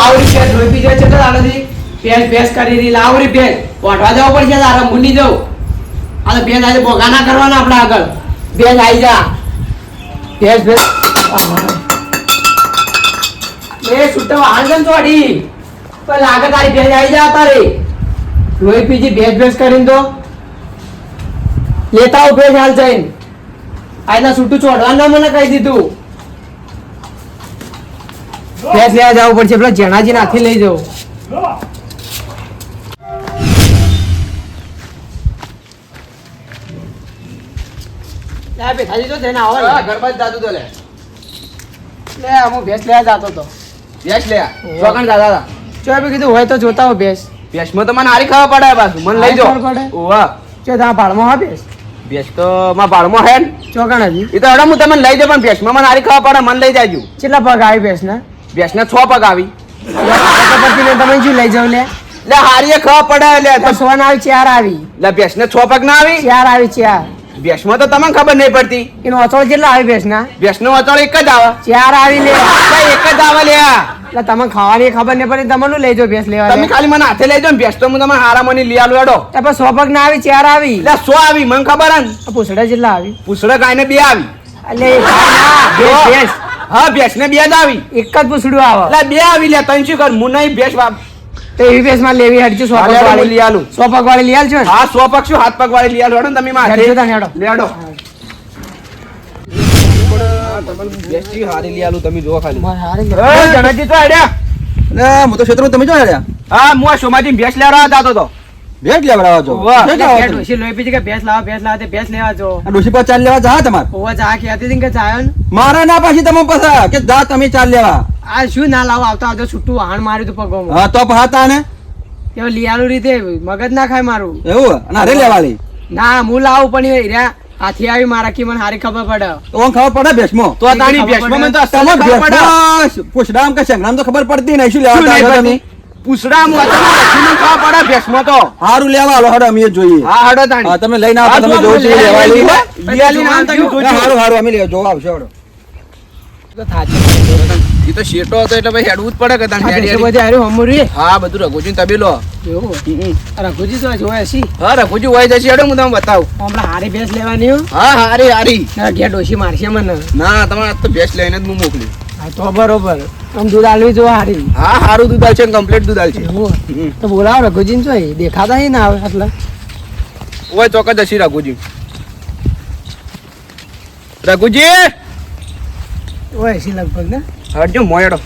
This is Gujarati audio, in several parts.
આવરી છે લોહી પી છે તો આનાથી ભેંસ કરી રી લાવરી ભેંસ પોઠવા જવું પડશે તારે મુંડી જવું આ તો ભેંસ આજે ભોગા ના કરવાના આપણે આગળ ભેંસ આવી જા ભેંસ એ છૂટા આંગણ ચોડી પણ લાગે તારી ભેંસ આવી જા તારે લોહી પીજી ભેંસ કરીને તો લેતા આવ ભેંસ હાલ જઈને આના છૂટું ચોડવા મને કહી દીધું ભેંસ લેવા જવું પડશે પેલા જેણાજી નાથી લઈ જવું ભેસાજી તો જઈને આવો ગરબા જાતું તો લે હું ભેંસ લેવા જતો હતો ભેંસ લે ચોકણ દાદા ચો કીધું હોય તો જોતા હો ભેંસ ભેંસમાં તો મને હારી ખાવા પડે પાછું મને લઈ જાઓ પડે ઓવા ચો ત્યાં ભાડમાં હા ભેંસ ભેંસ તો માં ભાડમાં હે ને ચોકણ હજી એ તો હડો હું તમને લઈ જાઉં પણ ભેંસમાં મને હારી ખાવા પડે મને લઈ જાજો કેટલા પગ આવી ભેંસ ના ભેંસને 6 પગ આવી તમે શું લઈ જાવ લે લે હારી ખાવા પડે લે સોન આવી ચાર આવી લે ભેંસને 6 પગ ના આવી ચાર આવી ચાર ભેંસમાં તો તમને ખબર નહીં પડતી એનો અચોળ કેટલા આવી ભેંસ ના ભેંસનો અચળ એક જ આવે ચાર આવી લે એક જ આવે લે એટલે તમે ખાવાની ખબર નહીં પડે તમે લઈ જાઓ ભેંસ લેવા તમે ખાલી મને હાથે લઈ જાઓ ને ભેંસ તો હું તમને હારા મને લઈ આલું એડો પણ સો પગ ના આવી ચાર આવી લે 100 આવી મને ખબર હે ને પૂછડા જેટલા આવી પૂછડે ગાયને 2 આવી એટલે ભેંસ હા ભેંસને 2 જ આવી એક જ પૂછડું આવે એટલે 2 આવી લે તને શું કર હું નહીં ભેંસ તો એવી ભેંસ માં લેવી હટજો સો પગ વાળી લઈ આલું 100 પગ વાળી લઈ આલજો હા 100 પગ શું હાથ પગ વાળી લઈ આલું હેડો ને તમે માં હેડજો તાને હેડો લેડો બેસ્ટી હારી લઈ આલું તમે જો ખાલી એ જણાજી તો આડ્યા લે હું તો ક્ષેત્ર તમે જો આડ્યા હા હું આ સોમાજી ભેંસ લેવા જાતો તો ભેટ લેવડાવો છો વાહ. ડોશી લોહી પીજી કે ભેંસ લાવો તે ભેંસ લેવા જો ડોશી પર ચાલ લેવા જા તમાર ઓવા જા કે હતી કે જાયો ને મારા ના પાછી તમે પસા કે જા તમે ચાલ લેવા આ શું ના લાવો આવતો છૂટું વાહણ માર્યું તું પગોમાં હા તો પહાતા ને તે લીયાલું રીતે મગજ ના ખાય મારું એવું અને અરે લેવા લી ના હું લાવું પણ એ રહ્યા હાથી આવી મારા કી મને હારી ખબર પડે તો ઓમ ખબર પડે ભેસમો તો તાણી ભેંસમાં મને તો અસલ તમે ખબર પડે ભેસમો પૂછડામ કે સંગ્રામ તો ખબર પડતી નહીં શું શું લેવા નહીં તા પડતી? તમે પૂછડા હું અચાનક લખીને ખબર પડે ભેંસમાં તો હારું લેવા આલો હડો અમે જોઈએ હા હડો તાણી હા તમે લઈને આવો હા, તમે જો જોજો અમે લેવા લી લીયાલી નામ તમે જોજો. હારું હારું અમે લેવા જોવા આવશે હડો તો થાચી એ તો શેટો હતો એટલે ભાઈ હેડવું જ પડે કે તાણ આ હેડી ભેંસો હેડી. બધી હારું હમુરી હા બધું રઘુજી તમે લો એવું રઘુજી તો જોયા છી હા રઘુજી હોય જશે હેડો હું તમને બતાવું હમણાં હારી ભેંસ લેવાની હો હા હારી હારી ના ઘેર ડોશી મારશે મને ના તમારે આજ તો ભેંસ લઈને જ હું મોકલ્યું હા તો બરોબર આમ દૂધ આલવી જો હારી હા હારું દૂધ આલ છે કમ્પ્લીટ દૂધ આલ છે એવું? તો બોલાવો રઘુજી ને જોઈ દેખાતા નહીં ના આવે એટલે ઓય ચોક્કસ જશી રઘુજી રઘુજી ઓય એસી લગભગ ને હટજો મોયડો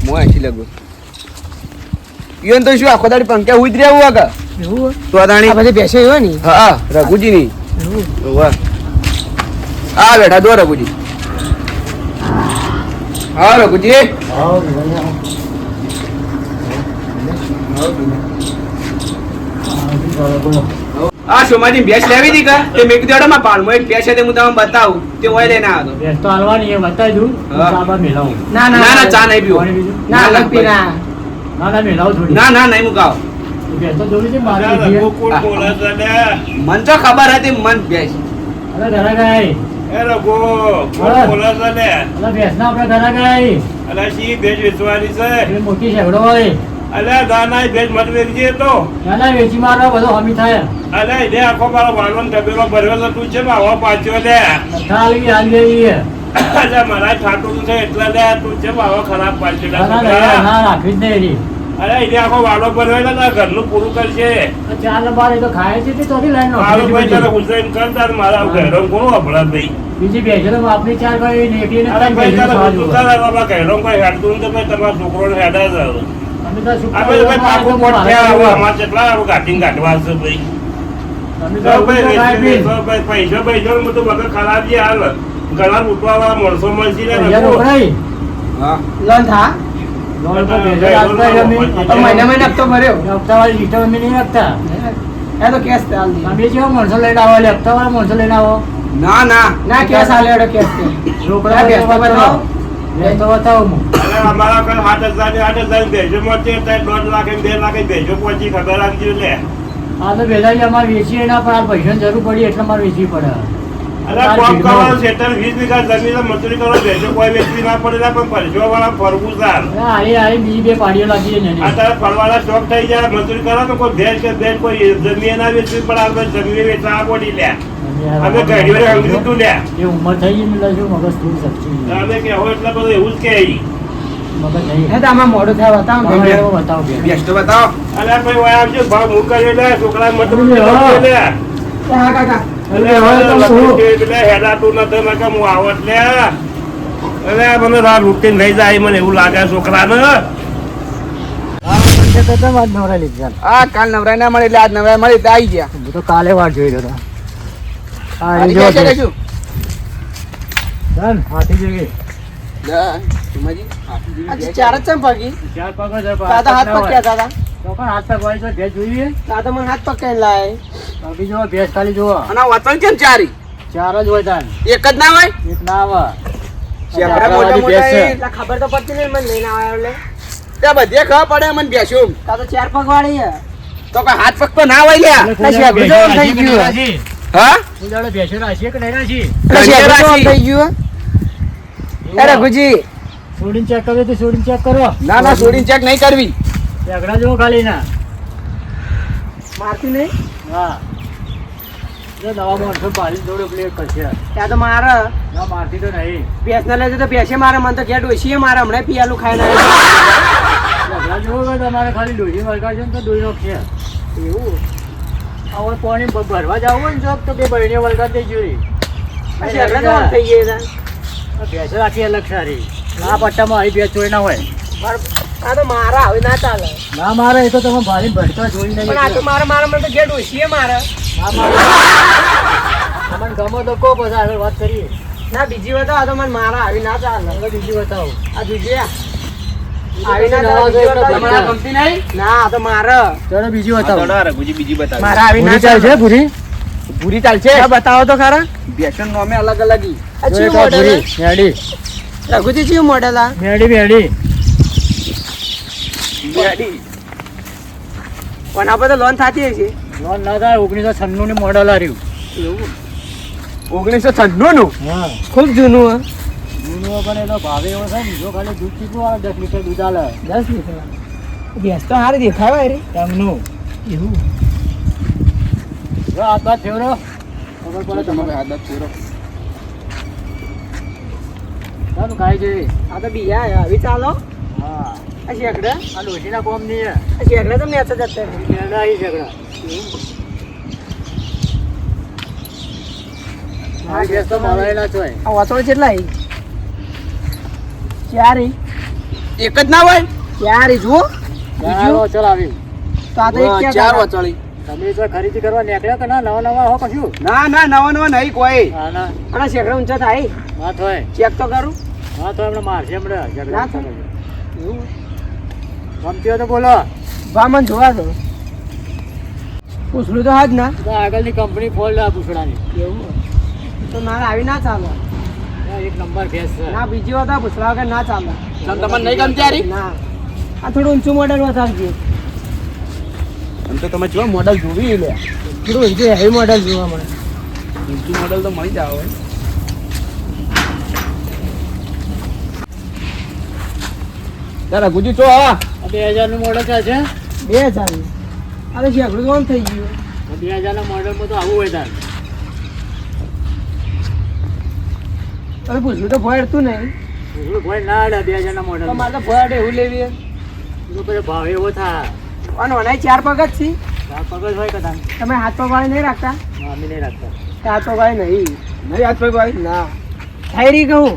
મોય છે લગભગ ઈવન તો શું આખો દાડી પંખ્યા ઉઈ જ રહેવું આગળ એવું હોય? તો અદાણી આ બધી ભેંસો એવા ની હા રઘુજી ની એવું વાહ આ બેઠા દો રઘુજી હા રઘુજી આ સોમાજી ભેંસ લેવી હતી કે તે મેં કીધું માં પાડમાં એક ભેંસ છે તે હું તમને બતાવું તે ઓય લઈને આવ્યો ભેંસ તો હાલવાની એ બતાવી દઉં હા. ચા બા મેલાવું ના હતો ના ના ચા નહીં પીવો પાણી બીજું? ના ના, લગતી ના ના ના મેલાવું થોડી ના ના નહીં મુકાવ ભેંસ તો જોવી છે મારી દીધી છે. મન તો ખબર હતી મન ભેંસ અરે ઘરે ગઈ અરે ભેંસ ના આપણે ઘરે ગઈ એ મોટી શેવડો હોય ના ના વેચી મારો બધો હમી થાય બધા આવી હાલ લેવી ના રાખવી જ નહીં ઘરનું પૂરું કરશે ચાર બાર એ તો ખાય છે તે ચોથી લાઈન મારું ભાઈ તારે હુસૈન કરતા મારા ઘેરો કોનું અપરાધ ભાઈ બીજી ભેંસો તો આપણી ચાર ગઈ ને એકલી ને અરે ત્રણ ભાઈ ભેંસો તારે ખાવા હુસુતા બાબા ઘેરો કોઈ હેડતું તો ભાઈ તમારા છોકરોને હેડા જ આવે અમે તો શું આપણે તો ભાઈ પાકું પોટ થયા આવું અમારે કેટલા આવું ઘાટીને ઘાટવા છે ભાઈ અમે તો તો ભાઈ ખાઈ પી પૈસા બધું વગર ખરાબ છે હાલ ઘણા લૂંટવાવાળા માણસો મળશે ને પૈસા રોકડાઈ હા લોન થા લોન તો ભેંસો રાખતા જ અમે. તો મહિને મહિને હપ્તો ભર્યો હપ્તાવાળી સિસ્ટમ અમે નહીં રાખતા એ તો કેસ ચાલ દે અમે જેવા માણસો લઈને આવો એટલે હપ્તાવાળા માણસો લઈને આવો ના ના ના કેસ આલે એડો કેસ કે રોકડા ભેંસ તો બતાવો. ભેંસ તો બતાવો હું. અને અમારા ઘર 8,000 ભેજો મળશે ત્યાં 1.5 લાખ 2 લાખ ભેજો પહોંચી ખબર રાખજો લે આ તો ભેદાજી અમારે વેચીએ ના પણ આ પૈસાની જરૂર પડી એટલે અમારે વેચવી પડે અરે કોમ કરવાનું સેટલ 20 વીઘા જમીન મજૂરી કરો ભેંસો કોઈ વેચવી ના પડેલા પણ પરસેવા વાળા ફરવું સાર આઈ બીજી બે પાડીઓ લાગી છે ને અત્યારે ફરવાના શોખ થઈ જાય મજૂરી કરો તો કોઈ ભેંસ કે ભેંસ કોઈ જમીન ના વેચવી પડે આપણે જમીન વેચવા પડી લ્યા અમે ઘડીઓ સમજી તું લ્યા એ ઉંમર થઈ ગઈ એટલે શું મગજ થોડું સચ્ચી અમે કે હોય એટલે બધું એવું જ કે મગજ નહીં હે તો આમાં મોડું થાય બતાવો ને. બતાવો કે ભેંસ તો બતાવો. અરે ભાઈ વાય આવજો ભાવ મૂકાયો લે છોકરા મતલબ લે હા કાકા અરે હવે તો શું એટલે હેડાતું ન તમે કે હું આવત લે અરે મને રાત રૂટીન થઈ જાય મને એવું લાગે છોકરાને આ કાલ નવરાય ના મળે એટલે આજ નવરાય મળી એટલે આવી ગયા. હું તો કાલે વાર જોઈ રહ્યો હારી ગયા છે કે શું? હાથી જોઈ જા, સુમાજી, હાથી જેવી આજે ભેંસ. ચાર જ ચમ પગી ચાર પગ જ તાતા હાથ પગ ક્યાં તાતા તો પણ હાથ પગ હોય તો ભેજ જોઈએ તાતા મને હાથ પગ ક્યાં લાય બાકી જો ભેજ ખાલી જુઓ અને આ વતન કેમ ચારી? ચાર જ હોય તાન એક જ ના હોય? એક ના આવે શેપડા મોટા વાળી મોટા ભેંસ છે. એ- એટલે ખબર તો પડતી નહીં મને લઈને આવ્યો એટલે ત્યાં બધે ખબર પડે મને ભેંસો. તાતો ચાર પગ વાળી હે તો કોઈ હાથ પગ તો ના હોય લ્યા. એટલે કોઈ શેપડું ભેંસો થઈ રાખી કે ગયું. નહીં રાખી? હા? કોઈ દાડો ભેંસો રાખીએ કે નહીં રાખી? ઘણીએ રાખી. થઈ ગયું અરે ગુજી છોડીને ચેક કરવી તો છોડીને ચેક કરો ના ના છોડીને ચેક નહીં કરવી. ઝઘડા જુઓ ખાલી ના મારતી નહીં હા જો નવા માણસો પાડીને થોડું પ્લેટ કરશે ત્યાં તો મારે ના મારતી તો નહીં ભેંસ ને લઈ તો ભેંસે મારે મને તો ઘેર ડોસીએ મારે હમણાં પિયાલું ખાઈને ઝઘડા જુઓ કે તમારે ખાલી ડોસી વળગાડશે ને તો દોઈ નાખશે એવું હવે પાણી ભરવા જવું હોય ને જોબ તો બે બહેણીઓ વળગાડ દેજો રે. પછી એટલે તો આમ થઈ ગયા આ ભેંસો રાખી અલગ સારી આ પટ્ટામાં આવી ભેંસ ચોરી ના હોય આ તો મારા હવે ના ચાલે ના મારે એ તો તમે ભારી ભરતા જોઈ નહીં પણ આ તો મારે મારે મને તો ઘેર ડોસીએ મારે ના મારે તમને ગમો તો કહો પછી આગળ વાત કરીએ ના બીજી વાત આ તો મને મારા આવી ના ચાલે હવે બીજું બતાવો આ બીજી આવી ના નવા ચાલે જોઈએ તો બીજી તમારે આ બતાવો. ગમતી નહીં? ના આ તો મારે ચલો બીજું હા, તો બતાવો ના રઘુજી બીજી બતાવી. મારા આવી ના પૂરી ચાલશે પૂરી ભૂરી ચાલશે. ચાલે બતાવો તો ખરા ભેંસોના નામે અલગ અલગ ઈ. આ જો ચિયું એક આ મોડેલ પૂરી મેડી રઘુજી ચિયું મોડેલ આ મેડી મેડી બેડી. પણ આપણે તો લોન થતી હશે લોન ના થાય 1996 ની મોડલ આવ્યું 1996 નું. હા ખૂબ જૂનું હે જૂનું પણ એનો ભાવે એવો છે ને જો ખાલી દૂધ કેટલું આવે 10 લીટર દૂધ આલે 10 લીટર ભેંસ તો હારી દેખાય રે એમનું એવું જો હાથ બાદ ફેવરો ખબર પડે તમારે તમારે હાથ હાથ ફેરો. ચાલો ખાઈ જઈએ આ તો બીજા હે આવી ચાલો હા આ શેકડા આ ડોશીના કોમ નહીં હે આ શેકડા તો મેચ જ હતા મેડા આવી ઝઘડા આ ગેસ તો મારાયેલા જ હોય આ વાતોળ કેટલા હી ચારી એક જ ના હોય? ચારી જુઓ ચાલો ચાલ આવ્યું તો આ તો એક ચાર ક્યાં વચોળી. તમે તો ખરીદી કરવા નીકળ્યા કે ના નવા નવા હો કશું ના ના નવા નવા નહીં કોઈ. હા ના અને શેકડા ઊંચા થાય વાત હોય ચેક તો કરું હા તો એમને મારશે હમણાં ના ઝઘડા થાય. એવું ગમતી હોય તો બોલો ભા મને જોવા દો પૂછડું તો હાજ ના તો આગળની કંપની ફોલ્ડ આ પૂછડાની એવું તો મારે આવી ના ચાલે આ એક નંબર ભેંસ છે ના બીજી વાત પૂછડા વગર ના ચાલે તમ તમને નહીં ગમતી હારી? ના આ થોડું ઊંચું મોડેલ વધારજે આમ તો તમે જો મોડલ જોવી લે. થોડું ઊંચું હેવી મોડેલ જોવા મળે ઊંચું મોડલ તો મળી જાવ હોય. તારા ગુજી ચો આવા. આ 2000 નું મોડલ છે 2000 અરે શેકડું તો આમ થઈ ગયું 2000 ના મોડલમાં તો આવું હોય તાર હવે પૂછડું તો ભરતું નહીં ભાઈ ના અડે 2000 ના મોડલ તો મારે તો ભર એવું લેવી ભાવ એવો થાય અને વનાય ચાર પગ જ છે ચાર પગ જ હોય કદાચ તમે હાથ પગ વાળી નહીં રાખતા અમે નહીં રાખતા હાથ પગ વાળી નહીં નહીં હાથ પગ ભાઈ. ના થઈ રહી કહું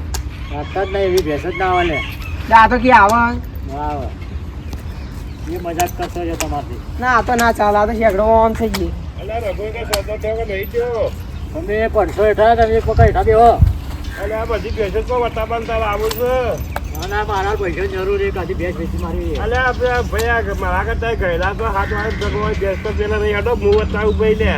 રાખતા જ નહીં એવી ભેંસ જ ના આવે લે આ તો કે આવે ના આવે એ મજાક કરતો છે તમારથી ના આ તો ના ચાલે આ તો શેકડો આમ થઈ ગઈ અલ્યા રઘુ કે સોદો થયો કે નહીં થયો તમે 500 હેઠા તમે એક પકા હેઠા બેહો અલ્યા આ બધી ભેંસો તો વટાબાન તારે આવું છે ના ના મારા પૈસા જરૂર એક આધી ભેંસ વેચી મારી અલ્યા આપણે ભાઈ આ મારા કરતા ગયેલા તો હાથ વાળા જગવા ભેંસ તો પેલા નહીં હટો હું વટાવું ભાઈ લે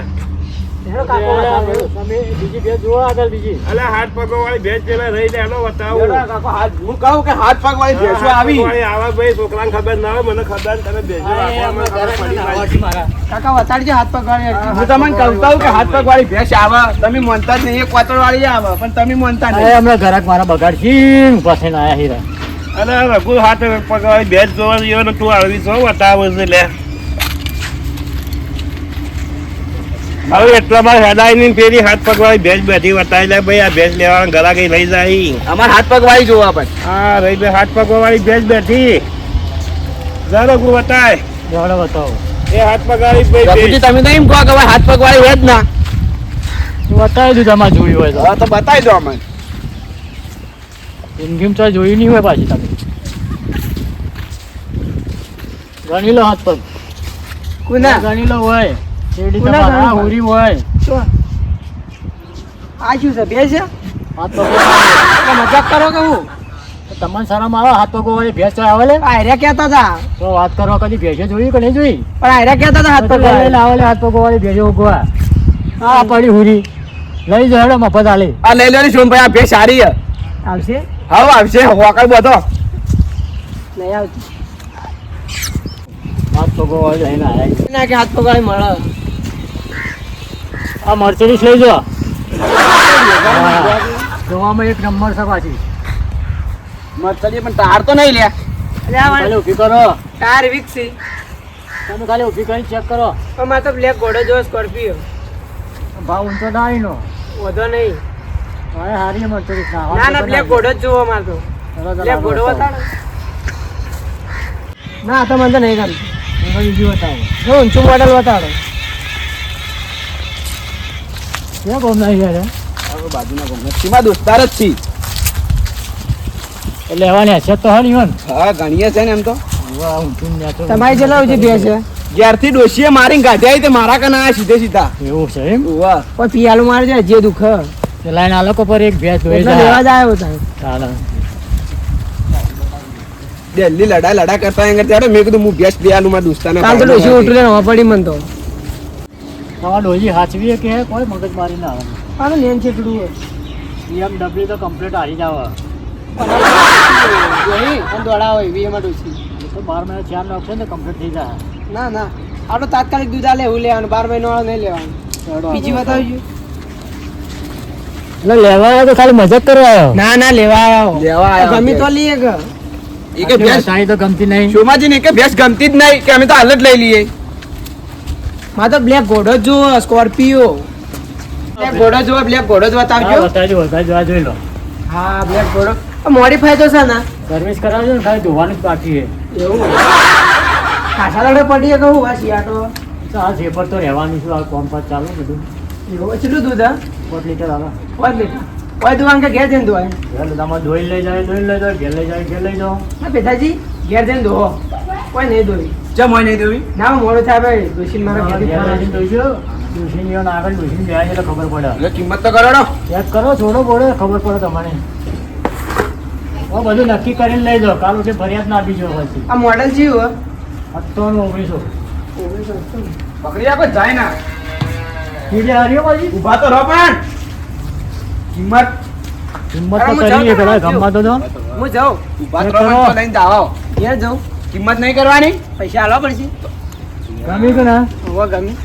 હેડો કાકો બતાવો. તમે બીજી ભેંસ જુઓ આગળ બીજી. અલા હાથ પગો વાળી ભેંસ પેલા રહી લે એનો બતાવો હેડો કાકો, હું કહું કે હાથ પગ વાળી ભેંસો આવી. આવા ભાઈ છોકરાને ખબર ના હોય મને ખબર ને તમે ભેંસો રાખો મને ખબર પડી જાય. કાકા વતાડજો હાથ પગ વાળી અડકી. હું તમને કહું છું કે હાથ પગ વાળી ભેંસ આવે, તમે માનતા જ નહીં. એક કોતર વાળી આવે પણ તમે માનતા અરે નહીં. હમણાં ઘરાક મારા બગાડશી ઉભા થઈને આયા હીરા. અને રઘુ હાથ પગ વાળી ભેંસ જોવા જઈએ ને તું આવી છો બતાવો છે લે હવે એટલામાં હેડાઈ ની પેલી હાથ પગ વાળી ભેંસ બેઠી બતાવી લે ભાઈ આ ભેંસ લેવાના ગલા કઈ લઈ જાય અમારે હાથ પગ વાળી જોવા પણ. હા રહી બે હાથ પગ વાળી ભેંસ બેઠી જા રઘુ બતાય લેવડો બતાવો. એ હાથ પગ વાળી ભાઈ રઘુજી, ભેંસ. તમે તો એમ કહો કે ભાઈ હાથ પગ વાળી હોય જ ના. બતાવી દીધું તમારે જોયું હોય તો. હા તો બતાવી દો અમને. જિંદગીમાં તો જોયું નહીં હોય પાછી તમે. ગણી લો હાથ પગ. કુના ગણી લો હોય. શેરડી કોના તમારા ગણવા? હોરી હોય. શું? આ શું છે ભેંસ છે? હાથ પગ તો મજાક કરો કે હું? તમને શરમ આવે હાથ પગો વાળી ભેંસ તો આવે લે. આયરા કહેતા હતા તો વાત કરો કદી ભેંસે જોઈ કે નહીં જોઈ? પણ આયરા કહેતા હતા હાથ પગ વાળી. લાવે લે હાથ પગો વાળી ભેંસો ઉગવા. હા પડી હુરી. લઈ જાઓ હેડો મફત આલે. આ લઈ લો ને સોમભાઈ, આ ભેંસ સારી છે. આવશે હવે આવશે હોકર બધો. નહીં આવતી હાથ પગો વાળી લઈને આયા. ના કે હાથ પગ વાળી મળે. આ મર્સિડીઝ લઈ જાઓ. જોવામાં એક નંબર છે પાછી. મરચડી પણ તાર તો નહીં લે. અરે આ ખાલી વાળી ઊભી કરો. ટાયર વિકસી. તમે ખાલી ઊભી કરીને ચેક કરો. અમારે તો બ્લેક ઘોડો જો સ્કોર્પિયો. ભાવ ઊંચો ના આવીનો. વધો નહીં. હવે હારી મર્સિડીઝ ના ના બ્લેક ઘોડો જ જોવો અમારે તો. બ્લેક ઘોડો બતાડો. ના તો મને તો નહીં ગમતું. બીજી બતાવો. જો ઊંચું મોડલ બતાડો. ક્યાં કોમ નહીં યાર? હવે બાજુના ગામમાં સીમા દોસ્તાર જ છી. એટલે લેવાની હશે તો હરી હોન. હા ગણીએ છે ને એમ તો. વાહ ઊંચું ને ન્યાચું. તમારી જેટલા ઊંચી ભેંસ છે? ઘેરથી ડોશીએ મારીને કાઢ્યા તે મારા કને આયા સીધે સીધા. એવું છે એમ? વાહ. કોઈ પિયાલું મારે છે જે દુઃખ. તે લાઈન આ લોકો પર એક ભેંસ જોઈ એટલે લેવા જ આવ્યો હતા. ચાલે. દિલ્હી લડા કરતા એમ કરતા મેં કીધું હું ભેંસ લઈ આલું મારા દોસ્તાને. કાલ તો ડોસી ઉઠી નવા પડી મને તો. તમારા ડોજી હાચવી કે કોઈ મગજ મારી ના આવે. આ તો લેન છે થોડું. BMW તો કમ્પ્લીટ હારી જ આવે. જોઈ અને દોડા હોય વીએમાં ડોસી. એ તો 12 મહિના 4 નાખશે ને કમ્પ્લીટ થઈ જાય. ના ના આ તો તાત્કાલિક દૂધ આલે એવું લેવાનું 12 મહિનો વાળા નહીં લેવાનું. બીજી બતાવજો. એટલે લેવા આવ્યો તો ખાલી મજાક કરવા આવ્યો. ના ના લેવા આવ્યો. લેવા આવ્યો ગમી તો ભેંસ. લઈએ કે. એ કે ભેંસ સાડી તો ગમતી નહીં. સોમાજી ને કે ભેંસ ગમતી જ નહીં કે અમે તો હાલ જ લઈ લઈએ. માં તો બ્લેક ઘોડો જ જુઓ સ્કોર્પિયો. બ્લેક ઘોડો જુઓ બ્લેક ઘોડો જ બતાવજો. બતાવજો જોઈ લો. હા બ્લેક ઘોડો મોડીફાઈ તો છે ને સર્વિસ કરાવજો ને ખાલી ધોવાનું જ બાકી છે. એવું ખાસા લડે પડીએ કહું આ શિયાટો. તો આ ઝેપર તો રહેવાનું છે. આ કોમ પર ચાલુ બધું. એવું કેટલું દૂધ હા 5 લીટર આવે. 5 લીટર. કોઈ દુકાન કે ઘેર જઈને ધોવાય. એટલે તમારે દોઈ લઈ જાય ઘેર લઈ જાઓ. ના પિતાજી ઘેર જઈને ધોવો. કોઈ નહીં ધોવી. ચમ હોય નહીં દેવી. ના મોડું થાય ભાઈ દોશી મારા ઘેર ઘેર લઈને ધોઈજો. ડોશીની આગળ ડોશીની બેહાય એટલે ખબર પડે. એટલે કિંમત તો કરો. ચેક કરો છોડો બોડો ખબર પડે તમને. હું બધું નક્કી કરીને લઈ જાઓ. કાલ ઉઠે ફરિયાદ ના આપી જો પછી. આ મોડલ જીવ 1900. પકડી આપો જાય ના. કીડે હાર્યો પછી. ઊભા તો રહો પણ. કિંમત કિંમત તો હું કરી જાઉં પેલા તો ગમવા તો દો. હું જાઉં ઊભા તો રહો પણ તો લઈને જાઓ. ઘેર જાઉં કિંમત નહીં કરવાની. પૈસા આલવા પડશે. ગમી કે ના? હોવા ગમી.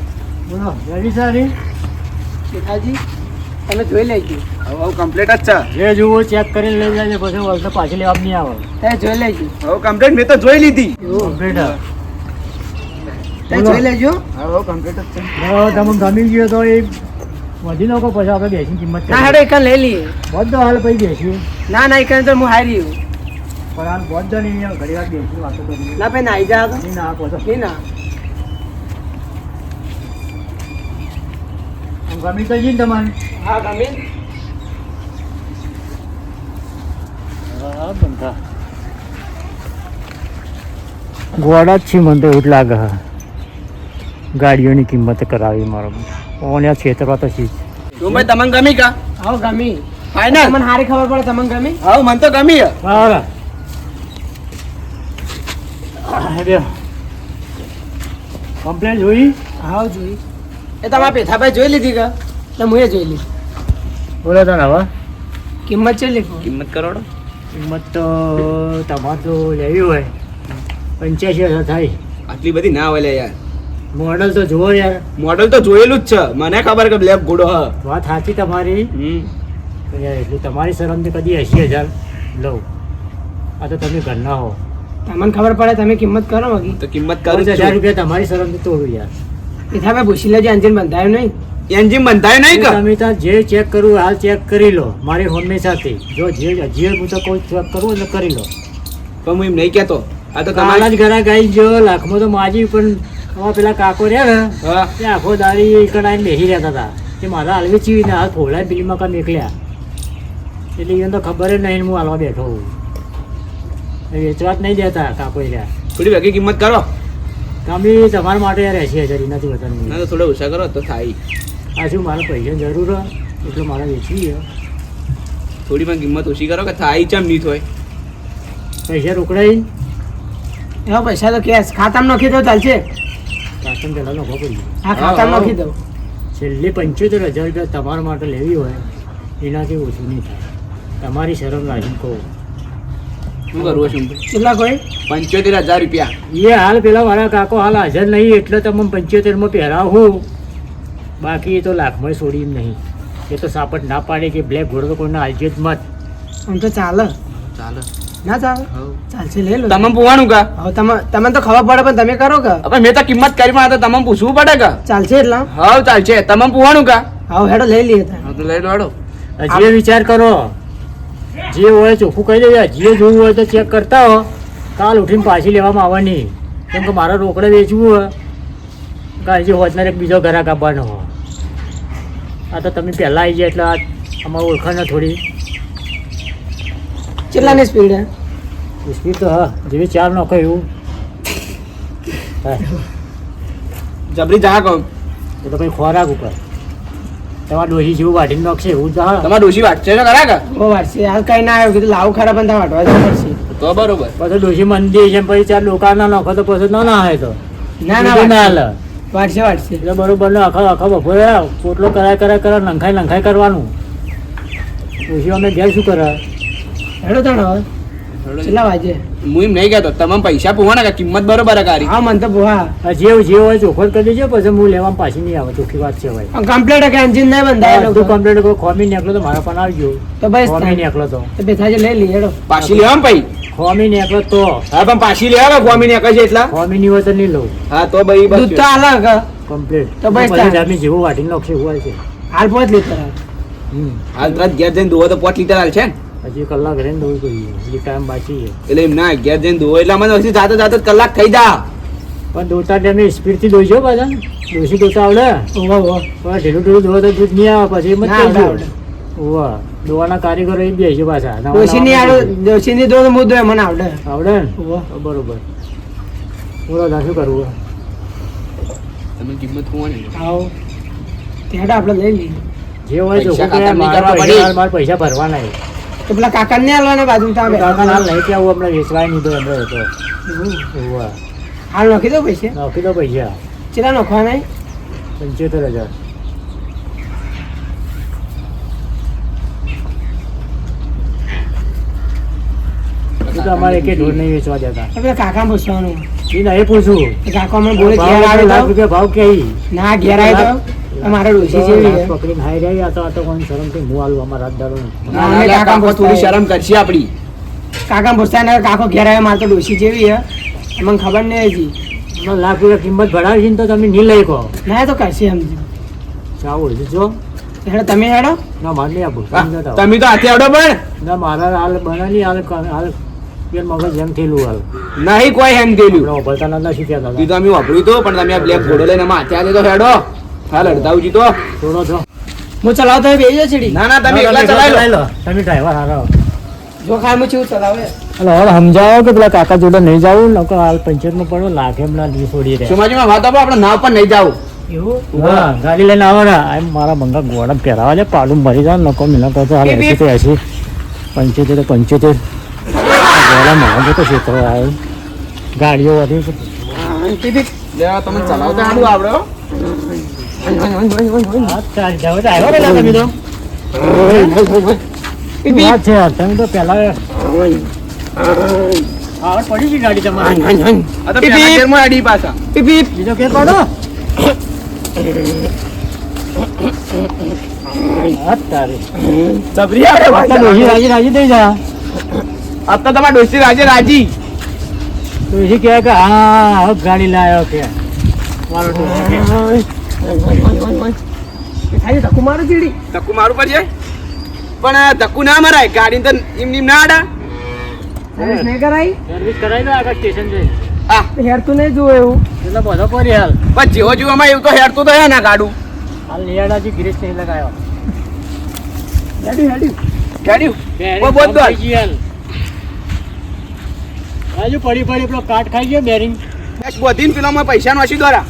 બોલો વેરી સારી. પિતાજી તમે જોઈ લેજો. હવે કમ્પ્લીટ જ છે. જે જુઓ ચેક કરીને લઈ જાય પછી વળતા પાછી લેવા નહીં આવે. તમે જોઈ લેજો. હવે કમ્પ્લીટ મેં તો જોઈ લીધી. કમ્પ્લીટ. તમે જોઈ લેજો. હવે કમ્પ્લીટ જ છે. તમે ગમી ગયો તો એ વધી લોકો પછી આપણે બેસી કિંમત ના હેડો એક લઈ લઈએ. બધો હાલ પછી બેસી. ના ના એક તો હું હારી હું. પણ હાલ બધો નહીં ઘડી વાર બેસી વાતો કરી. ના ભાઈ નાઈ જા તો નહીં ના આપો તો. નહીં ના આમ ગમી તો જી ને તમારે. હા ગમી. બંધા ગોડા જ છે મને તો એવું જ લાગે. ગાડીઓની કિંમત કરાવી મારો ઓને છેતરવા તો છે. ભાઈ તમને ગમી કા? હા ગમી. ફાઈનલ. તમને સારી ખબર પડે તમને ગમી. હા મને તો ગમી હે. બરાબર. કમ્પ્લેન જોઈ. હા જોઈ. એ તમારા પેથાભાઈ જોઈ લીધી કે એટલે હું એ જોઈ લીધી. બોલો તને હવે કિંમત છે લીધી કિંમત કરોડો કિંમત તો તમારે તો લેવી હોય 85,000 થાય. આટલી બધી ના હોય લે યાર. મોડલ તો જુઓ યાર. મોડલ તો જોયેલું જ છે, મને ખબર કે બ્લેક ઘોડો હ. વાત સાચી તમારી. તો યાર એટલું તમારી શરમથી કદી 80,000 લઉં. આ તો તમે ઘરના હો. તમને ખબર પડે તમે કિંમત કરો મગી. તો કિંમત કરું 5,000 રૂપિયા તમારી શરમથી તોડું યાર. પેથાભાઈ પૂછી લેજો એન્જિન બંધાયું નહીં. એન્જિન બંધાય નહીં કે તમે ત્યાં જે ચેક કરવું હાલ ચેક કરી લો મારી હોમની સાથે. જો જે હું તો કોઈ ચેક કરવું એટલે કરી લો. પણ હું એમ નહીં કહેતો. આ તો કાલા તમારી જ ઘરા ગાઈ જો લાખમાં તો માજી પણ આમાં પેલા કાકો રહ્યા ને હા તે આખો દાડી કડાઈને બેસી રહેતા હતા તે મારા હાલવી ચીવીને હાલ ફોલાય બિલમાં કામ નીકળ્યા એટલે એને તો ખબર જ નહીં હું હાલવા બેઠો હું. એ વેચવા જ નહીં દેતા કાકો રહ્યા. થોડી વેગી કિંમત કરો. તમે તમારા માટે યાર 80,000 નથી ના બતાવી. તો થોડા ઓછા કરો તો થાય. આ શું મારે પૈસાની જરૂર હોય એટલે મારે વેચવી છે. થોડી પણ કિંમત ઓછી કરો કે થાય ચમ નહીં થાય. પૈસા રોકડાઈ એવા પૈસા તો કેશ ખાતામાં નાખી દો ચાલશે. રાશન પહેલાં નખો પડી. હા ખાતામાં નાખી દો. છેલ્લી 75,000 રૂપિયા તમારા માટે લેવી હોય એનાથી ઓછું નહીં થાય. તમારી શરમ રાખીને કહું. શું કરવું છે કેટલા કોઈ 75,000 રૂપિયા. એ હાલ પેલા મારા કાકો હાલ હાજર નહીં એટલે તમે 75માં પહેરાવું. બાકી એ તો લાખમાં છોડી એમ નહીં. એ તો સાપટ ના પાડે કે બ્લેક ઘોડો તો કોઈને હાલશે જ મત. આમ તો ચાલે ચાલો ના ચાલે ચાલશે લઈ લો. તમે પૂછવાનું કા હવે તમને તો ખબર પડે પણ તમે કરો કે હવે મેં તો કિંમત કરી માં તો તમને પૂછવું પડે કા. ચાલશે એટલા હા ચાલશે. તમે પૂછવાનું કા હવે હેડો લઈ લઈએ તાર. હા તો લઈ લો હેડો. જે વિચાર કરો જે હોય ચોખ્ખું કહી દેજો. જે જોવું હોય તો ચેક કરતા હો. કાલ ઉઠીને પાછી લેવામાં આવવાની કેમ કે મારે રોકડે વેચવું હોય કાલ જે હોતનાર એક બીજો ઘરાક આપવાનો હોય. આ તો તમે પહેલાં આવી જાય એટલે અમારું ઓળખાણ થોડી કેટલાની સ્પીડ હે સ્પીડ તો હા જેવી 4 નોખો એવું હા. જબરી જા કહો. એ તો કંઈ ખોરાક ઉપર તમારા ડોહી જેવું વાઢીને નાખશે એવું જ હા. તમારે ડોશી વાટશે ને ખરા કા બહુ વાટશે હાલ કઈ ના આવ્યું કીધું લાવું ખરા પણ ત્યાં વાટવા જવું પડશે. તો બરોબર. પછી ડોશી મંદિર છે પછી 4 લોકા ના નાખો તો પછી ના આવે તો ના ના બીજું ના હાલે. વાટશે વાટશે એટલે બરોબર ને આખા બપોરે પોટલો કરાય નંખાઈ કરવાનું. ડોશી અમે ઘેર શું કરે હેડો તાણ હવે કેટલા વાગે હું એમ નહીં કહેતો તમે પૈસા પૂછવાના કા કિંમત બરોબર હે કારી. હા મને તો હા જે હોય ચોખ્ખો કરી દેજો પછી હું લેવામાં પાછી નહીં આવે ચોખ્ખી વાત છે ભાઈ. કમ્પ્લીટ કે એન્જિન નહીં બંધાયેલું તું કમ્પ્લેટ કોઈ ખોમી નીકળો તો મારા પણ આવજો. તો બસ ખોમી નીકળો તો બેઠાજે લઈ લઈએ હેડો પાછી લેવા ભાઈ. ખોમી નીકળો તો હા પણ પાછી લેવા ગોમી ને કઈ એટલા. ખોમી ની હોય તો નહીં લઉં હા તો ભાઈ બસ દૂધ તો હાલ કે કમ્પ્લેટ. તો બસ પછી તમે જેવું વાટીને નાખશે એવું હોય છે. હાલ 5 લીટર હાલ તરત ઘેર જઈને ધોવો તો 5 લીટર હાલ છે ને. હજી કલાક રહીને દઉં જોઈએ હજી ટાઈમ બાકી છે. એટલે એમ ના ઘેર જઈને ધોવો એટલે મને હજી જાતે જાતે કલાક થઈ જા. પણ દોતા ટાઈમે સ્પીડથી દોઈજો પાછા દોશી દોતા આવડે ઓહો ઓહો પણ ઢીલું દોવા તો દૂધ નહીં આવે પછી એમ જ ના થઈ આવડે, ગયું. આવડે. ઓવા દોવાના કારીગરો એ બે છે પાછા નવા ડોશીની નવા આડો ડોશીની દોડ મુદ્દો મને આવડે આવડે ને ઓહો તો બરોબર. બોલો ના શું કરવું તમે કિંમત પૂછવાની. આવો તેડો આપણે લઈ લઈએ જે હોય પૈસા ચોખ્ખું કાકા કરે, નહીં કરવા મારા પડી. મારા પૈસા ભરવાના છે. તો પેલા કાકા ને હાલવાના બાજુ તમે કાકા હાલ નહીં કે આવું હમણાં વેચવાય નહીં તો એમણે હતો ઓવા હાલ નાખી દો પૈસે નાખી દો પૈસા કેટલા નાખવા નહીં 75,000. એ તો અમારે એકે ઢોર નહીં વેચવા દેતા. તો પેલા કાકા પૂછવાનું એ નહીં પૂછું તો કાકા મને બોલે ભાવ ઘેર આવે લાખ તો રૂપિયા ભાવ કે ના ઘેર આવે તો મારે ડોશી જેવી હાથ છે. પકડીને હાઈ રહી આ તો કોઈ શરમથી હું હાલું અમારા હાથ દાડો ના ના લે, કાકો થોડી શરમ કરશે આપડી. કાકા પૂછતા ને કાકો ઘેર આવે મારે તો ડોશી જેવી છે મને ખબર નહીં હજી લાખ રૂપિયા કિંમત ભરાવી ને તો તમે નહીં લઈ કહો ના એ તો કરશે સમજી ચાવું જો હેડો તમે હેડો ના મારે નહીં આપું હા, સમજો તો. તમે તો હાથે આવડો પણ ના મારા હાલ બનાવી હાલ હાલ પેલ મગજ જેમ થયેલું હાલ નહીં કોઈ હેમ દેલું. આપણે ઓભળતા ના શીખ્યા ઈ તો અમે વાપર્યું તો પણ તમે આ બ્લેક ઘોડો લઈને આમાં હાથે હાથે તો હેડો. હાલ અડધાવજી તો થોડો છો હું ચલાવતો હોય બેસી ચડી ના ના તમે એકલા ચલાવી લો. તમે ડ્રાઈવર હારો જો ખાય હું છું ચલાવે એટલે હવે સમજાવો કે પેલા કાકા જોડે નહીં જાવું નકર હાલ પંચાયતમાં પડો લાગે એમના દી છોડી રહ્યા. સમાજમાં વાત આપો આપણે નાવ પર નહીં જાવ. એવું હા ગાડી લઈને આવો ને આ મારા બંગા ગોળા પહેરાવા છે પાડું ભરી જાય નકો મિલા કરતો હાલ 80 તો 80 75 તો 75 ગોળા માં તો ક્ષેત્ર આવે ગાડીઓ વધી લેવા તમે ચલાવતા સારું આવડે હો. હા, ચાલ, જાઓ તો આવ્યો પેલા તમે તો. વાત છે યાર, તમે તો પેલા આવડ પડી ગઈ ગાડી તમારી. આ તો પેલા ગેરમાં અડી પાછા. બીજો કેસ પાડો. હા, તારી. સબરી આવે આ તો ડોશી રાજી રાજી થઈ જા. આ તો તમારા ડોશી રાજી રાજી. ડોશી કહે કે હા હવે ગાડી લાયો કે મારો ડોશી કે ધક્કુ મારું પડશે પણ ધક્કુ ના મરાય ગાડી તો એમ ના આડા. સર્વિસ કરાવી દો આગળ સ્ટેશન જઈ. આ એટલે બધો પડી હાલ. પણ જેવો જોવામાં એવું તો હેડતું તો હે ના ગાડું. હાલ નિયાડાજી ગિરીશ નહીં લગાયો. ગાડ્યું બેરિંગ બોલ પંપ થઈ ગઈ હાલ. હજુ પડી પેલો કાટ ખાઈ ગયો બેરિંગ. બસ બધીને પેલામાં પૈસા નોશી દ્વારા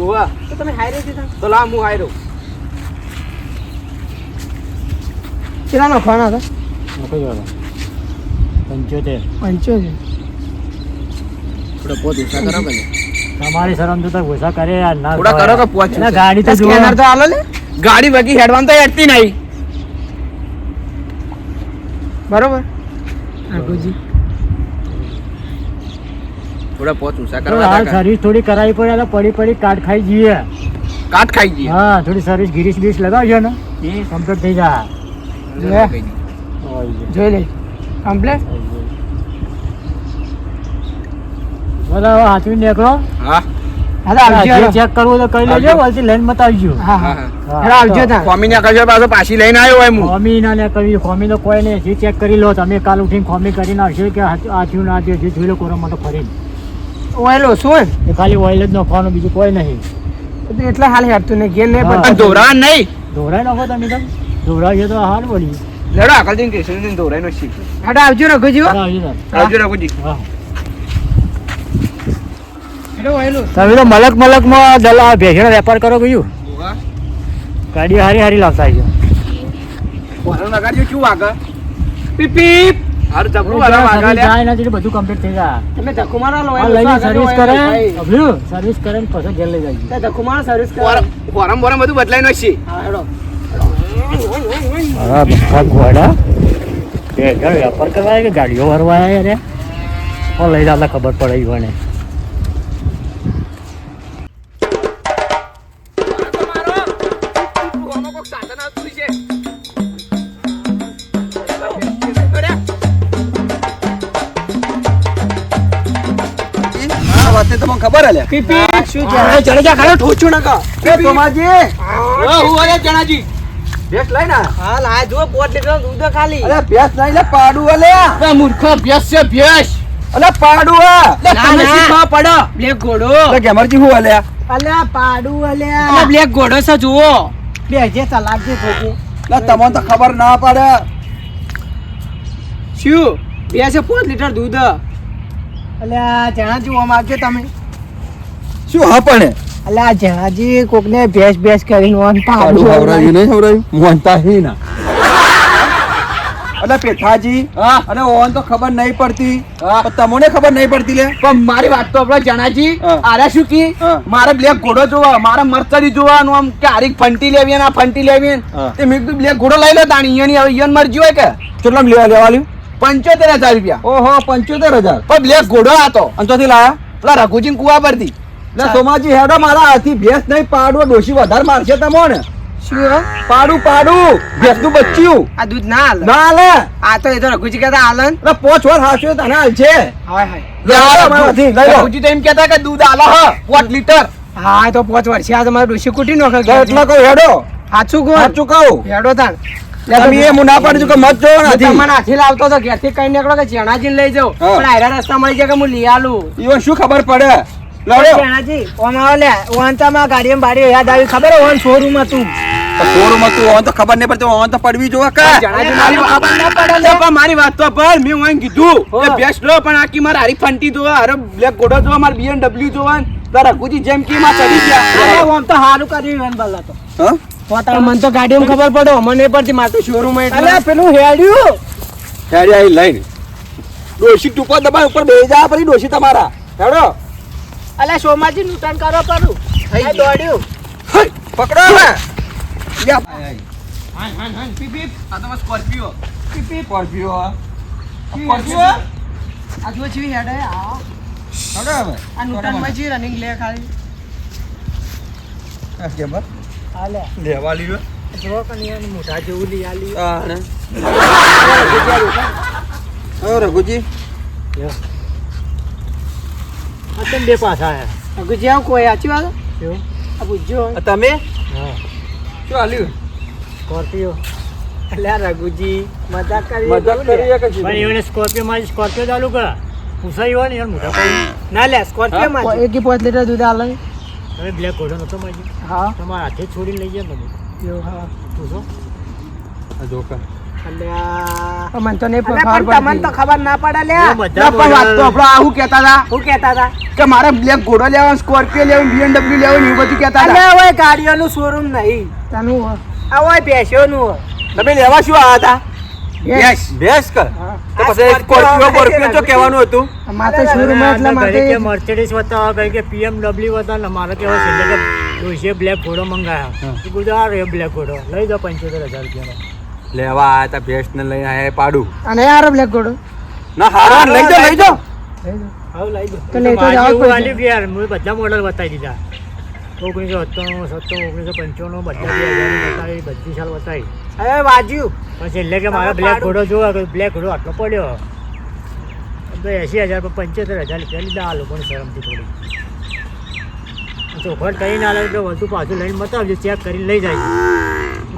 ઓવા તો તમે હાયરો દીધા તો લા હું હાયરો કેટલાનો ફોન હતો? નકો જોડો 75. થોડા પોત ઓછા કરો કે તમારી શરમ તો ઓછા કરે યાર ના થોડા કરો કે પોચ ના ગાડી તો જુઓ. સ્કેનર તો હાલો ને ગાડી બાકી હેડવાન તો હેડતી નહીં બરોબર આગુજી થોડા પોત ઓછા તો હાલ કરવા સર્વિસ થોડી કરાવી પડે એટલે પડી કાટ ખાઈ જઈએ. કાટ ખાઈ ગઈ હા થોડી સર્વિસ ગિરીશ બીસ લગાવજો ને કમ્પ્લીટ થઈ જાય. જોઈ લે કમ્પ્લેટ બધા હવે હાથવી નીકળો. હા હા તો આવજો જે ચેક કરવું તો કરી લેજો વળતી લઈને બતાવજો. હા હા હા હા હેડો આવજો તાણ. કોમી ના કરજો પાછો પાછી લઈને આવ્યો હોય હું ખોમી ના ને કરવી ખોમી તો કોઈ નહીં જે ચેક કરી લો તમે કાલ ઉઠીને ખોમી કરીને આવશો કે આ થયું ના થયું જે જોઈ લો કોરો મોટો ફરીને ઓયલો શું એ ખાલી ઓઇલ જ નાખવાનું બીજું કોઈ નહીં. તો એટલે હાલ હેડતું ને ઘેર નહીં હા. પડતું. દોરા નહીં દોરાઈ નાખો તમે તો દોરાવીએ તો હાર પડી. લેડો આકલ દિન કેશન દિન દોરાઈ નો શીખ હેડો આવજો રઘુજી હો. આવજો તાર. આવજો રઘુજી હા હેડો ઓયલો તમે તો મલકમાં દલા ભેંસનો વેપાર કરો ગયું ઓવા ગાડી હારી લાવતા આવજો. કોનો લગાડજો શું વાગે પીપ પીપ હાર જબરું વાલા વાગા લે જાય નથી એટલે બધું કમ્પ્લીટ થઈ જાય. તમે ધક્કો મારો લો આ લઈને સર્વિસ કરે અભ્યુ સર્વિસ કરે ને પછી ઘેર લઈ જાય. ધક્કો મારો સર્વિસ કરો. ફોરમ બોરમ બધું બદલાઈ નો છે હા હેડો હા બધા ઘોડા વેપાર કરવા કે ગાડીઓ ભરવા યાર લઈ જતા ખબર પડે મને. આ વાતની તમને ખબર હે લે પીપી શું છે ચડી જા ખાડો ઠોચું નકા એ સોમાજી હું અરે ચણાજી ભેંસ લઈ ના હા લાય જો 5 લીટર દૂધ ખાલી અરે ભેંસ નહીં લે પાડું હે લે મૂર્ખો ભેંસ છે ભેંસ અલે પાડું હે ના ના પડો બ્લેક ઘોડો અલે ગેમરજી હું હે લે અલ્યા પાડું અલ્યા બ્લેક ઘોડો છે જુઓ બેજે ચલાવજે ખોખું લે તમને તો ખબર ના પડે શું બે છે 5 લીટર દૂધ અલ્યા જણા જુઓ માગજો તમે શું હા પણ અલ્યા જણાજી કોકને ભેસ કરીને ઓન પાડું હવરાયું નહીં હવરાયું મોનતા હી ના અલે પેઠાજી હા અને ઓન તો ખબર નહીં પડતી હા. પણ તમને ખબર નહીં પડતી લે પણ મારી વાત તો આપણે જણાજી હા. આરે શું કી હા. મારે બ્લેક ઘોડો જોવા મારે મરચડી જોવાનું આમ કે આરી ફંટી લેવી ને આ ફંટી લેવી ને હા. તે મેં કીધું બ્લેક ઘોડો લઈ લો તાણી ઈયોની હવે ઈયોન મરજી હોય કે કેટલામ લેવાલ્યું 75,000 રૂપિયા ઓહો 75,000 પણ બ્લેક ઘોડો હતો અંતોથી લાયા પેલા રઘુજી કુવા પરથી લે સોમાજી હેડો મારા હાથી ભેંસ નહીં પાડું ડોશી વધારે મારશે તમને શું પાડું ભેંસ નું બચ્ચું આ દૂધ ના હાલ ના લે આ તો એ તો રઘુજી કહેતા હાલન એટલે 5 વાર હાસ્યો તને હાલ છે હાય હાય લે આવો મારા હાથી, લઈ લો. રઘુજી તો એમ કહેતા કે દૂધ આલો હ 5 લીટર હા તો 5 વર્ષે આ તમારે ડોશી કુટી નો લે એટલે કહું હેડો સાચું કહો સાચું કહું હેડો તાણ તમે એ હું ના પાડું છું કે મત જોવો નથી તમને હાથી લાવતો તો ઘેરથી કઈ નીકળો કે ચેણાજી લઈ જાઉં હા. પણ આયરા રસ્તા મળી જાય કે હું લઈ આલું ઈવન શું ખબર પડે લડો ચેણાજી ઓમ આવો લે ઓન તો માં ગાડીમાં બારી યાદ આવી ખબર ઓન શોરૂમ હતું શોરૂમ હતું ઓન તો ખબર નહીં પડતી ઓન તો પડવી જોવે કે જણાજી મારી વાત પણ મારી વાત તો પર મેં ઓન કીધું કે ભેંસ લો પણ આકી મારે હારી ફંટી જોવા હારે બ્લેક ઘોડો જોવા મારે BMW જોવા ને તારા રઘુજી જેમ કે માં ચડી ગયા અરે ઓમ તો હારું કર્યું એન બલ્લા તો હા પોતા મને તો ગાડીમાં ખબર પડો મને પડતી મારે તો શોરૂમ એટલે અલ્યા પેલું હેડ્યું હેડી આઈ લઈને ડોશી ટૂંકો દબાઈ ઉપર બેહી જા પડી ડોશી તમારા હેડો અલ્યા સોમાજી નુકસાન કરો પરું થઈ દોડ્યું હઈ પકડો હવે પીપ પીપ આ તો સ્કોર્પિયો પીપ પીપ સ્કોર્પિયો સ્કોર્પિયો આ જો ચીવી હેડ હે આ હવે આ નુટન માં જી રનિંગ લે ખાલી લેવા લીધો જો કનિયા મોટા જેવું લઈ આલી રઘુજી આ તમે બે પાછા આયા ગુજરાત કોઈ સાચી વાત કેવું આ પૂછજો તમે હા શું હાલ્યું સ્કોર્પિયો એટલે રઘુજી મજાક કરી મજાક કરી કે પણ એને સ્કોર્પિયો માં સ્કોર્પિયો ચાલુ કર પૂછાઈ હોય ને યાર મોટા ભાઈ ના લે સ્કોર્પિયો માં 1 5 લીટર દૂધ આલે તમે બ્લેક ઘોડો નતો માજી હા તમારા હાથે છોડીને લઈ ગયા તમે યો હા પૂછો જોકા અલ્યા મને તો નહીં ખબર તમને તો ખબર ના પડે લે એ બધા પણ વાત તો આપણો આ હું કહેતા હતા હું કહેતા હતા કે મારે બ્લેક ઘોડો લેવાનો સ્કોર્પિયો લેવાનું BMW લેવાનું એવું બધું કહેતા હતા અલ્યા ઓય ગાડીઓનું શોરૂમ નહીં તનું આ ઓય ભેંસોનું તમે લેવા શું આવ્યા હતા યસ ભેંસ કર તો પછી સ્કોર્પિયો જો કહેવાનું હતું મારે શોરૂમ એટલે માટે મર્સિડીઝ બતાવો કઈ કે BMW બતાવો મારે કેવા છે એટલે કે દોષે બ્લેક ઘોડો મંગાયા એ બધું આ રહ્યો બ્લેક ઘોડો લઈ જાઓ 75,000 રૂપિયાનો લેવા આવ્યા હતા ભેંસ ને લઈને આયા પાડું અને યાર બ્લેક ઘોડો ના હારા લઈ જાઓ હવે લઈ દો તો લઈ તો જાવ એવું આલ્યું કે યાર મેં બધા મોડલ બતાવી દીધા 1997, 1995 બધા 2000 બતાવી બધી સાલ બતાવી હવે વાજ્યું પછી એટલે કે મારે બ્લેક ઘોડો જોવા બ્લેક ઘોડો આટલો પડ્યો 80,000 પર 75,000 રૂપિયા લીધા આ લોકોની શરમથી થોડી ચોખવટ કરીને આલે એટલે વસ્તુ પાછું લઈને બતાવજો ચેક કરીને લઈ જાય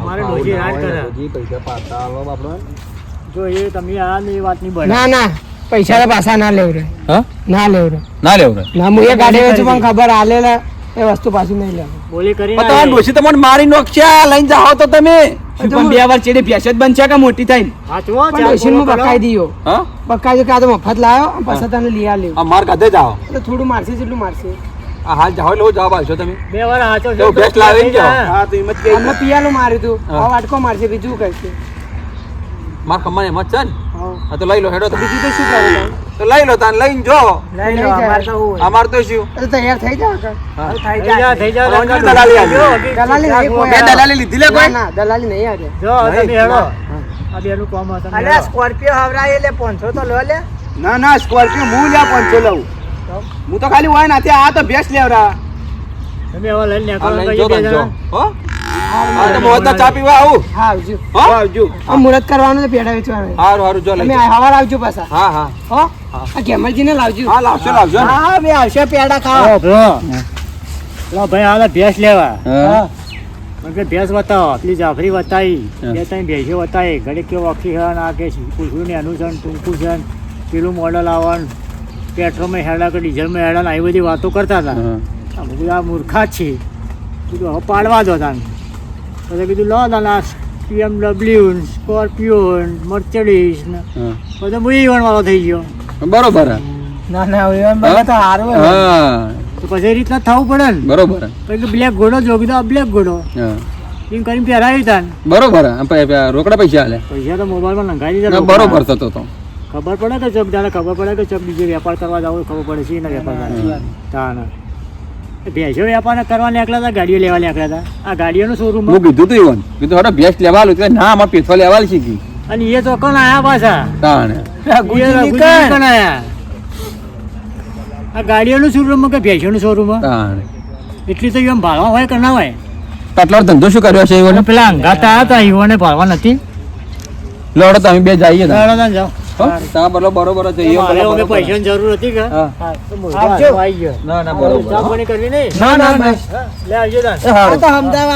મારે ડોજી રાડ કરે પૈસા પાછા આલો આપણો જો એ તમે આ ની વાત ની બને ના ના પૈસા પાછા ના લેવ રે હા ના લેવ રે ના લેવું ના હું એ ગાડી વેચું પણ ખબર આલેલા એ વસ્તુ પાછી નહીં લેવું બોલી કરી તમારે ડોશી તમને મારી નોખ્યા લઈને જાઓ તો તમે પણ 2 વાર ચેડી ભેંસ જ બનશે કે મોટી થઈને પણ ડોશીનું બકાઈ દીયો હા બકાઈ દો કે આ તો મફત લાવ્યો અને પાછા તને લઈ આલ્યો આ માર કાધે જાઓ એટલે થોડું મારશે જેટલું મારશે આ હાલ જાઓ એટલે જવાબ આવશો તમે 2 વાર હાચો જો ભેંસ લાવીને જાઓ હા તો એમ જ કહી અમને પિયાલું માર્યું તું આ વાટકો મારશે બીજું કરશે માર કમાને એમ જ છે ને હા હા તો લઈ લો હેડો તો બીજું તો શું કરે તો લઈ લો તાન લઈને જો લઈ લો અમાર તો હું અમાર તો શું તો તૈયાર થઈ જાવ કે હા. થઈ જા રોંગી દલાલી આવી. દલાલી નહીં કોઈ બે દલાલી લીધી લે કોઈ ના દલાલી નહીં આજે જો તમે હેડો આ બેનું કામ હતું અલ્યા સ્કોર્પિયો હવરાય એટલે 500 તો લો લે ના ના સ્કોર્પિયો હું લ્યા 500 લઉં હું તો ખાલી હોય નાથી આ તો ભેંસ લેવરા તમે હવે લઈને આ નીકળો લઈને જો કઈ તાન જો જણા હો હા તો મોહતા ચા પીવા આવું હા આવજો હો આવજો આ મુહૂર્ત કરવાનું છે પેડા વેચવાનું હારું હારું જો લઈ તમે જાઓ. હવાર આવજો પાછા હા હા હો આ ગેમલજીને લાવજો હા લાવશો લાવશો ને. હા મે આવશે પેડા ખાવા લો ભાઈ હાલ ભેંસ લેવા હા મને ભેંસ બતાવો પેલી જાફરી બતાવી હા. 2-3 ભેંસો બતાવી ઘડી કેવો આખી છે ને આ કે પૂછવું ને એનું છે ને ટૂંકું છે ને પેલું મોડલ આવવાનું પેટ્રોલમાં હેડા કે ડીઝલમાં હેડા ને આવી બધી વાતો કરતા હતા હા. આ બધું આ મૂર્ખા જ છે કીધું હવે પાડવા દો તાને પછી કીધું લો દાના BMW સ્કોર્પિયો મર્સિડીઝ ને હા. બધો હું વાળો થઈ ગયો બરોબર હે. ના ના એમ બને તો હારું હે. હા તો પછી એ રીતના થવું પડે ને બરોબર હે. પછી બ્લેક ઘોડો જો કીધું આ બ્લેક ઘોડો હા એમ કરીને પહેરાવી તાને બરોબર હે. રોકડા પૈસા હાલે પૈસા તો મોબાઈલમાં નંખાઈ ના, દીધા બરોબર થતો તો ખબર પડે કે ચપ જાણે ખબર પડે કે ચપ બીજે વેપાર કરવા જાવ ખબર પડે છે એના વેપાર તાને ભેંસો વેપાર કરવા નીકળ્યા હતા ગાડીઓ લેવા નીકળ્યા હતા આ ગાડીઓનું શોરૂમ હું કીધું તું ઈવન કીધું હડો ભેંસ લેવા આલું. કે ના અમારે પેથો લેવા આલી શીખી અને એ તો કોણ આયા પાછા તાણે એ રઘુજી કોણ આયા આ ગાડીઓનું શોરૂમ કે ભેંસોનું શોરૂમ તાણે એટલી તો એમ ભાડવા હોય કે ના હોય આટલો ધંધો શું કર્યો છે ઈવન? પેલા અંગાતા હતા ઈવોને ભાડવા નથી લડો તમે બે જઈએ તાણ. ચાલો તાન જાઓ હો? તાણ બરોબર જ જઈએ. મારે હવે પૈસાની જરૂર હતી કે હા. તો મોઢા આવજો. આવી ગયો ના ના બરોબર ચા પાણી કરવી નહીં ના ના બસ લે આવજો તાન આ તો અમદાવાદ